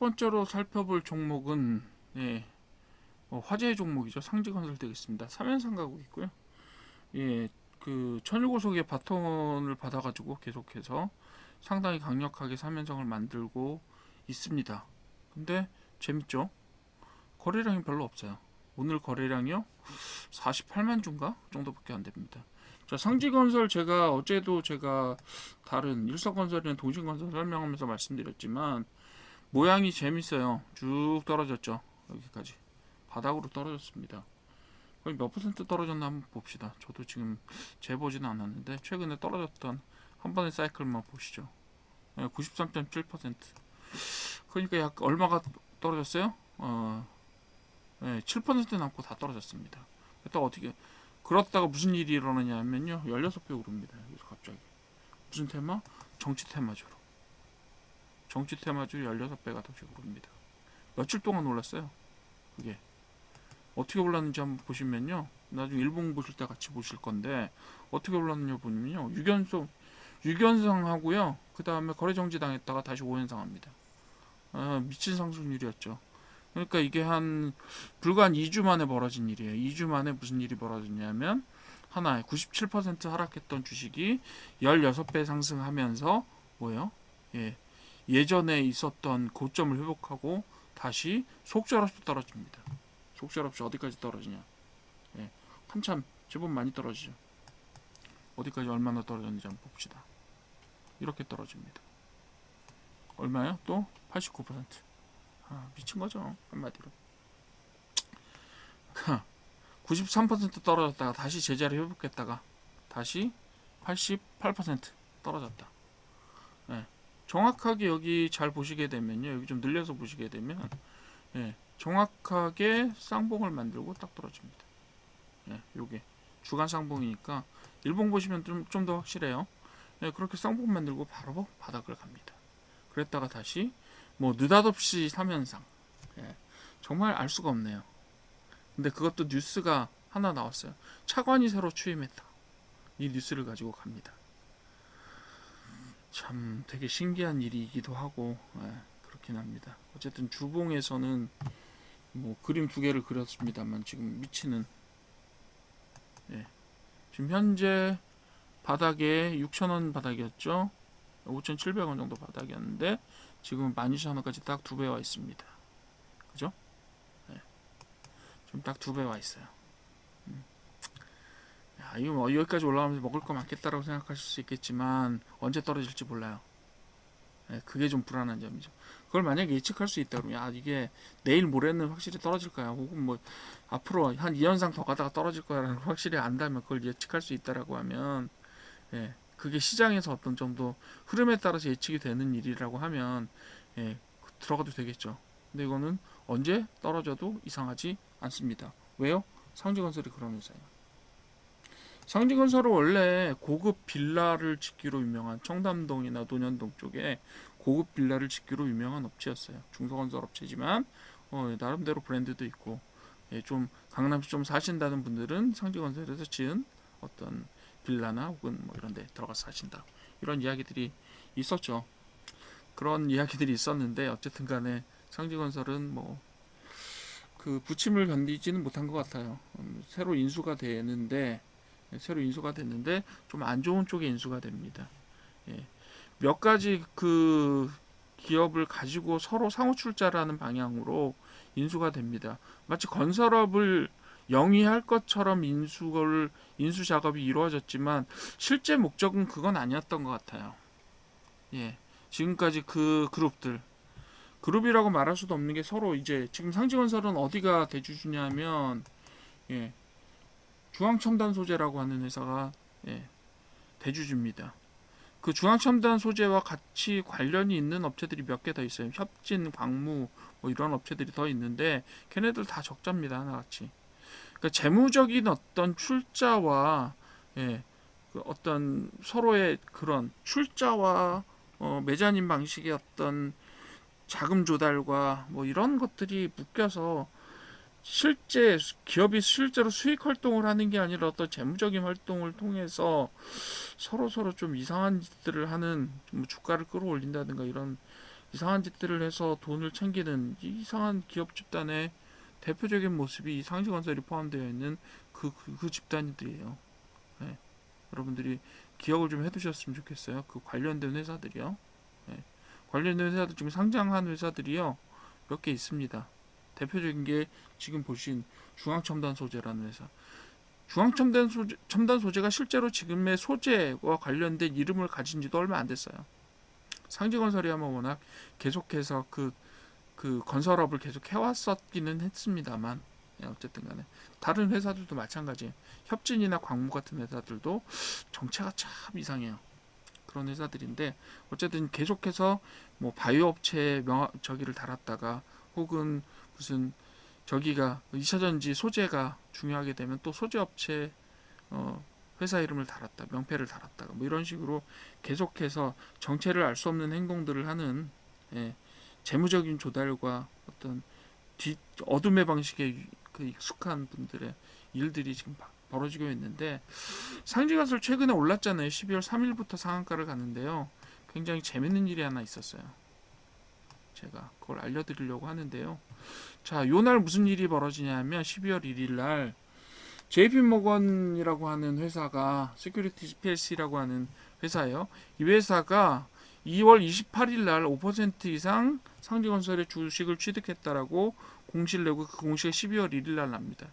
번째로 살펴볼 종목은 화제의 종목이죠. 상지건설 되겠습니다. 3연상 가고 있고요. 그 천일고속의 바톤을 받아가지고 계속해서 상당히 강력하게 3연성을 만들고 있습니다. 근데 재밌죠? 거래량이 별로 없어요. 오늘 거래량이요 48만 주인가 정도밖에 안 됩니다. 자, 상지건설 어제도 제가 다른 일성건설이나 동신건설 설명하면서 말씀드렸지만 모양이 재밌어요. 쭉 떨어졌죠. 여기까지 바닥으로 떨어졌습니다. 거의 몇 퍼센트 떨어졌나 한번 봅시다. 저도 지금 재보지는 않았는데 최근에 떨어졌던 한 번의 사이클만 보시죠. 93.7%. 그러니까 약 얼마가 떨어졌어요? 7% 남고 다 떨어졌습니다. 또 어떻게 그렇다가 무슨 일이 일어나냐면요, 16배 오릅니다. 여기서 갑자기 무슨 테마? 정치 테마주로. 정치 테마주 16배가 더 오릅니다. 며칠 동안 올랐어요. 그게 어떻게 올랐는지 한번 보시면요, 나중에 일본 보실 때 같이 보실 건데 어떻게 올랐느냐 보면요, 6연상 하고요, 그 다음에 거래 정지 당했다가 다시 5연상 합니다. 미친 상승률이었죠. 그러니까 이게 불과 한 2주 만에 벌어진 일이에요. 2주 만에 무슨 일이 벌어졌냐면, 하나에 97% 하락했던 주식이 16배 상승하면서 뭐예요? 예전에 있었던 고점을 회복하고 다시 속절없이 떨어집니다. 속절없이 어디까지 떨어지냐? 한참 제법 많이 떨어지죠. 어디까지 얼마나 떨어졌는지 한번 봅시다. 이렇게 떨어집니다. 얼마요? 또 89%. 미친 거죠, 한마디로. 93% 떨어졌다가 다시 제자리 회복했다가 다시 88% 떨어졌다. 정확하게 여기 잘 보시게 되면요, 여기 좀 늘려서 보시게 되면 정확하게 쌍봉을 만들고 딱 떨어집니다. 요게 주간 쌍봉이니까 일봉 보시면 좀 더 확실해요. 그렇게 쌍봉 만들고 바로 바닥을 갑니다. 그랬다가 다시 느닷없이 3연상. 정말 알 수가 없네요. 근데 그것도 뉴스가 하나 나왔어요. 차관이 새로 취임했다. 이 뉴스를 가지고 갑니다. 참 되게 신기한 일이기도 하고 그렇긴 합니다. 어쨌든 주봉에서는 그림 두 개를 그렸습니다만 지금 위치는 지금 현재 바닥에 6,000원 바닥이었죠. 5,700원 정도 바닥이었는데 지금 12,000원까지 딱 2배 와 있습니다. 그죠? 지금 딱 2배 와 있어요. 이거 여기까지 올라가면서 먹을 거 많겠다라고 생각하실 수 있겠지만 언제 떨어질지 몰라요. 그게 좀 불안한 점이죠. 그걸 만약에 예측할 수 있다 그러면 이게 내일 모레는 확실히 떨어질 거야, 혹은 앞으로 한 2연상 더 가다가 떨어질 거야라는 걸 확실히 안다면, 그걸 예측할 수 있다라고 하면 그게 시장에서 어떤 정도 흐름에 따라서 예측이 되는 일이라고 하면 들어가도 되겠죠. 근데 이거는 언제 떨어져도 이상하지 않습니다. 왜요? 상지건설이 그런 회사예요. 상지건설은 원래 고급 빌라를 짓기로 유명한, 청담동이나 논현동 쪽에 고급 빌라를 짓기로 유명한 업체였어요. 중소건설 업체지만 나름대로 브랜드도 있고, 좀 강남시 좀 사신다는 분들은 상지건설에서 지은 어떤 빌라나 혹은 이런 데 들어가서 사신다, 이런 이야기들이 있었죠. 그런 이야기들이 있었는데 어쨌든 간에 상지건설은 그 부침을 견디지는 못한 것 같아요. 새로 인수가 됐는데 좀 안 좋은 쪽에 인수가 됩니다. 몇 가지 그 기업을 가지고 서로 상호 출자라는 방향으로 인수가 됩니다. 마치 건설업을 영위할 것처럼 인수 작업이 이루어졌지만 실제 목적은 그건 아니었던 것 같아요. 지금까지 그 그룹이라고 말할 수도 없는 게, 서로 이제 지금 상지건설은 어디가 대주주냐면 중앙첨단 소재라고 하는 회사가 대주주입니다. 그 중앙첨단 소재와 같이 관련이 있는 업체들이 몇 개 더 있어요. 협진, 광무 이런 업체들이 더 있는데 걔네들 다 적자입니다, 하나같이. 그러니까 재무적인 어떤 출자와 그 어떤 서로의 그런 출자와 매자님 방식의 어떤 자금 조달과 이런 것들이 묶여서 실제 기업이 실제로 수익 활동을 하는 게 아니라 어떤 재무적인 활동을 통해서 서로 좀 이상한 짓들을 하는, 주가를 끌어올린다든가 이런 이상한 짓들을 해서 돈을 챙기는 이상한 기업 집단의 대표적인 모습이 이 상지건설이 포함되어 있는 그 집단들이에요. 네. 여러분들이 기억을 좀 해두셨으면 좋겠어요. 그 관련된 회사들이요. 네. 관련된 회사들 중에 상장한 회사들이요. 몇 개 있습니다. 대표적인 게 지금 보신 중앙첨단소재라는 회사. 중앙첨단소재가 실제로 지금의 소재와 관련된 이름을 가진 지도 얼마 안 됐어요. 상지건설이야뭐 워낙 계속해서 그 건설업을 계속 해왔었기는 했습니다만, 어쨌든 간에 다른 회사들도 마찬가지예요. 협진이나 광무 같은 회사들도 정체가 참 이상해요. 그런 회사들인데 어쨌든 계속해서 뭐 바이오 업체에 저기를 달았다가 혹은 무슨 저기가 2차전지 소재가 중요하게 되면 또 소재 업체 회사 이름을 달았다, 명패를 달았다가 뭐 이런 식으로 계속해서 정체를 알 수 없는 행동들을 하는, 예, 재무적인 조달과 어떤 어둠의 방식에 그 익숙한 분들의 일들이 지금 벌어지고 있는데, 상지건설 최근에 올랐잖아요. 12월 3일부터 상한가를 갔는데요. 굉장히 재밌는 일이 하나 있었어요. 제가 그걸 알려드리려고 하는데요. 자, 요날 무슨 일이 벌어지냐면 12월 1일 날 JP모건이라고 하는 회사가, 시큐리티즈 PLC라고 하는 회사예요. 이 회사가 2월 28일 날 5% 이상 상지건설의 주식을 취득했다라고 공시를 내고, 그 공시가 12월 1일 날 납니다.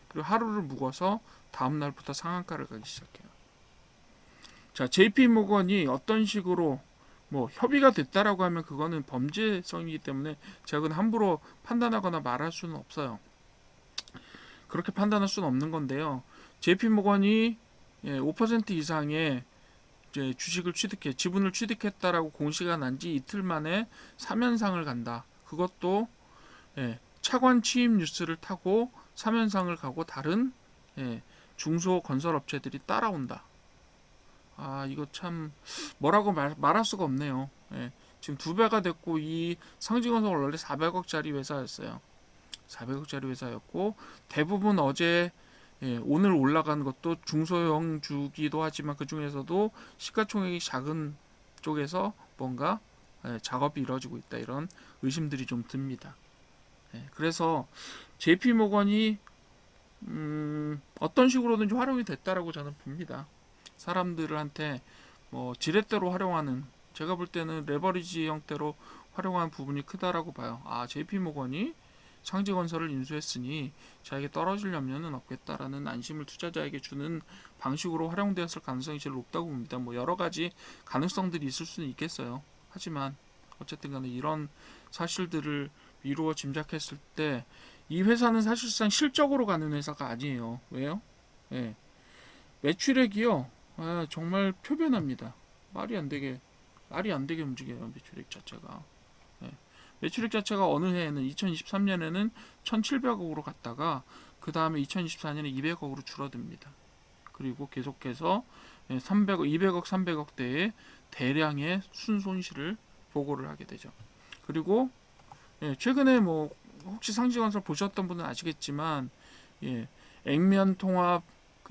그리고 하루를 묵어서 다음 날부터 상한가를 가기 시작해요. 자, JP모건이 어떤 식으로 뭐 협의가 됐다라고 하면 그거는 범죄성이기 때문에 제가 그건 함부로 판단하거나 말할 수는 없어요. 그렇게 판단할 수는 없는 건데요. JP모건이 5% 이상의 이제 주식을 지분을 취득했다라고 공시가 난 지 이틀 만에 3연상을 간다. 그것도 차관 취임 뉴스를 타고 3연상을 가고 다른 중소 건설 업체들이 따라온다. 아, 이거 참 뭐라고 말할 수가 없네요. 지금 2배가 됐고, 이 상지건설 원래 400억짜리 회사였어요. 400억짜리 회사였고, 대부분 어제 오늘 올라간 것도 중소형 주기도 하지만 그 중에서도 시가총액이 작은 쪽에서 뭔가 작업이 이루어지고 있다, 이런 의심들이 좀 듭니다. 그래서 JP모건이 어떤 식으로든지 활용이 됐다라고 저는 봅니다. 사람들한테 뭐 지렛대로 활용하는, 제가 볼 때는 레버리지 형태로 활용한 부분이 크다라고 봐요. 아, JP모건이 상지건설을 인수했으니 자에게 떨어질 염려는 없겠다라는 안심을 투자자에게 주는 방식으로 활용되었을 가능성이 제일 높다고 봅니다. 뭐 여러 가지 가능성들이 있을 수는 있겠어요. 하지만 어쨌든 간에 이런 사실들을 미루어 짐작했을 때 이 회사는 사실상 실적으로 가는 회사가 아니에요. 왜요? 매출액이요. 정말 표변합니다. 말이 안 되게 움직여요. 매출액 자체가. 매출액 자체가 어느 해에는 2023년에는 1,700억으로 갔다가 그 다음에 2024년에 200억으로 줄어듭니다. 그리고 계속해서 300억, 200억, 300억대의 대량의 순손실을 보고를 하게 되죠. 그리고 최근에 뭐 혹시 상지건설 보셨던 분은 아시겠지만, 액면통합,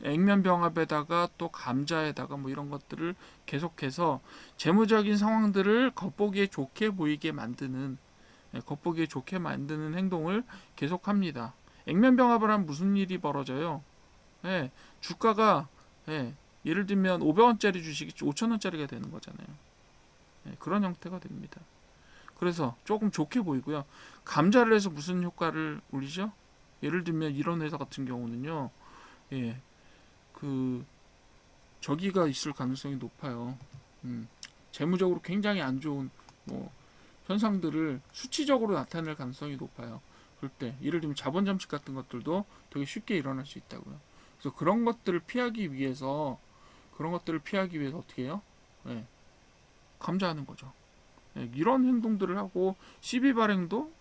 액면병합에다가 또 감자에다가 뭐 이런 것들을 계속해서 재무적인 상황들을 겉보기에 좋게 보이게 만드는, 겉보기에 좋게 만드는 행동을 계속합니다. 액면병합을 하면 무슨 일이 벌어져요? 주가가 예를 들면 500원짜리 주식이 5,000원짜리가 되는 거잖아요. 그런 형태가 됩니다. 그래서 조금 좋게 보이고요. 감자를 해서 무슨 효과를 올리죠? 예를 들면 이런 회사 같은 경우는요, 저기가 있을 가능성이 높아요. 재무적으로 굉장히 안 좋은 뭐 현상들을 수치적으로 나타낼 가능성이 높아요. 그럴 때 예를 들면 자본 잠식 같은 것들도 되게 쉽게 일어날 수 있다고요. 그래서 그런 것들을 피하기 위해서 어떻게 해요? 감자하는 거죠. 이런 행동들을 하고 시비 발행도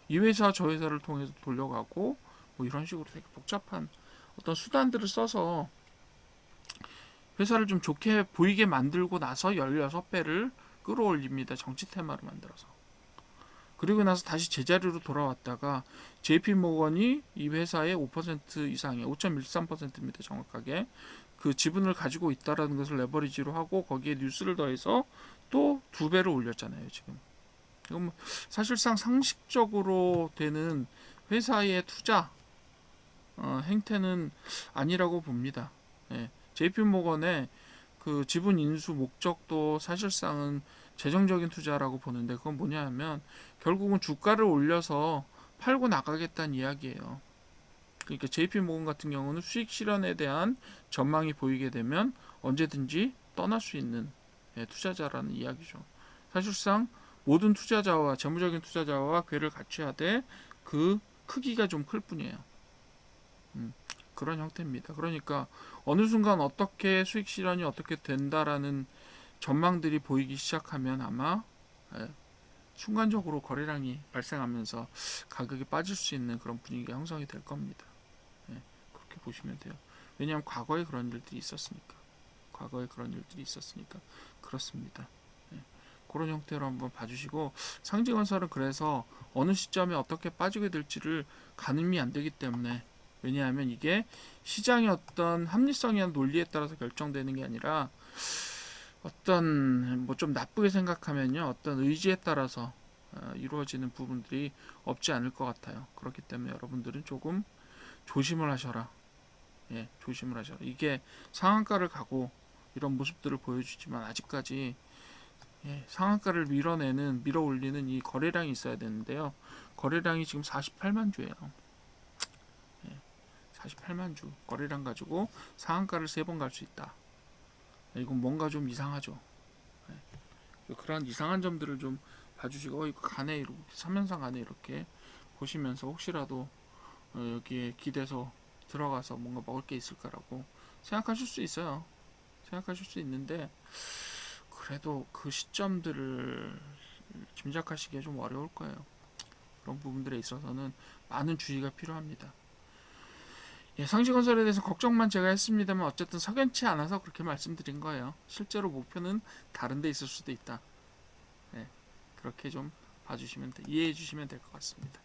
이 회사 저 회사를 통해서 돌려가고 뭐 이런 식으로 되게 복잡한 어떤 수단들을 써서 회사를 좀 좋게 보이게 만들고 나서 16배를 끌어올립니다. 정치 테마를 만들어서. 그리고 나서 다시 제자리로 돌아왔다가 JP모건이 이 회사의 5% 이상의 5.13%입니다. 정확하게. 그 지분을 가지고 있다라는 것을 레버리지로 하고 거기에 뉴스를 더해서 또 2배를 올렸잖아요. 지금. 이건 뭐 사실상 상식적으로 되는 회사의 투자 행태는 아니라고 봅니다. 예. JP 모건의 그 지분 인수 목적도 사실상은 재정적인 투자라고 보는데 그건 뭐냐 하면 결국은 주가를 올려서 팔고 나가겠다는 이야기예요. 그러니까 JP 모건 같은 경우는 수익 실현에 대한 전망이 보이게 되면 언제든지 떠날 수 있는 투자자라는 이야기죠. 사실상 모든 투자자와 재무적인 투자자와 궤를 갖춰야 돼 그 크기가 좀 클 뿐이에요. 그런 형태입니다. 그러니까 어느 순간 어떻게 수익 실현이 어떻게 된다라는 전망들이 보이기 시작하면 아마 순간적으로 거래량이 발생하면서 가격이 빠질 수 있는 그런 분위기가 형성이 될 겁니다. 그렇게 보시면 돼요. 왜냐하면 과거에 그런 일들이 있었으니까. 그렇습니다. 그런 형태로 한번 봐주시고 상지건설은 그래서 어느 시점에 어떻게 빠지게 될지를 가늠이 안 되기 때문에 왜냐하면 이게 시장의 어떤 합리성이나 논리에 따라서 결정되는 게 아니라 어떤 뭐 좀 나쁘게 생각하면요 어떤 의지에 따라서 이루어지는 부분들이 없지 않을 것 같아요. 그렇기 때문에 여러분들은 조금 조심을 하셔라. 조심을 하셔라. 이게 상한가를 가고 이런 모습들을 보여주지만 아직까지 상한가를 밀어 올리는 이 거래량이 있어야 되는데요. 거래량이 지금 48만 주예요. 48만 주 거래량 가지고 상한가를 3번 갈 수 있다. 이건 뭔가 좀 이상하죠. 그런 이상한 점들을 좀 봐주시고 이거 가네 이렇게 3연상 가네 이렇게 보시면서 혹시라도 여기에 기대서 들어가서 뭔가 먹을 게 있을까라고 생각하실 수 있어요. 생각하실 수 있는데 그래도 그 시점들을 짐작하시기가 좀 어려울 거예요. 그런 부분들에 있어서는 많은 주의가 필요합니다. 상지건설에 대해서 걱정만 제가 했습니다만 어쨌든 석연치 않아서 그렇게 말씀드린 거예요. 실제로 목표는 다른 데 있을 수도 있다. 그렇게 좀 봐주시면 이해해 주시면 될 것 같습니다.